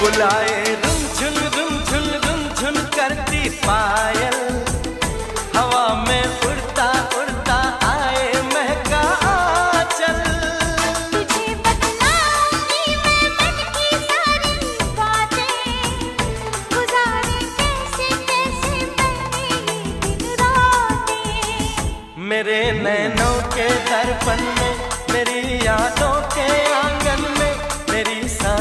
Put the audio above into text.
बुलाए रुन झुन करती पायल, हवा में उड़ता उड़ता आए महका आंचल। तुझे बतलाऊंगी मैं मन की सारी बातें, गुजारे कैसे कैसे मैंने ये दिन रातें। मेरे नैनों के दर्पण में मेरी यादों के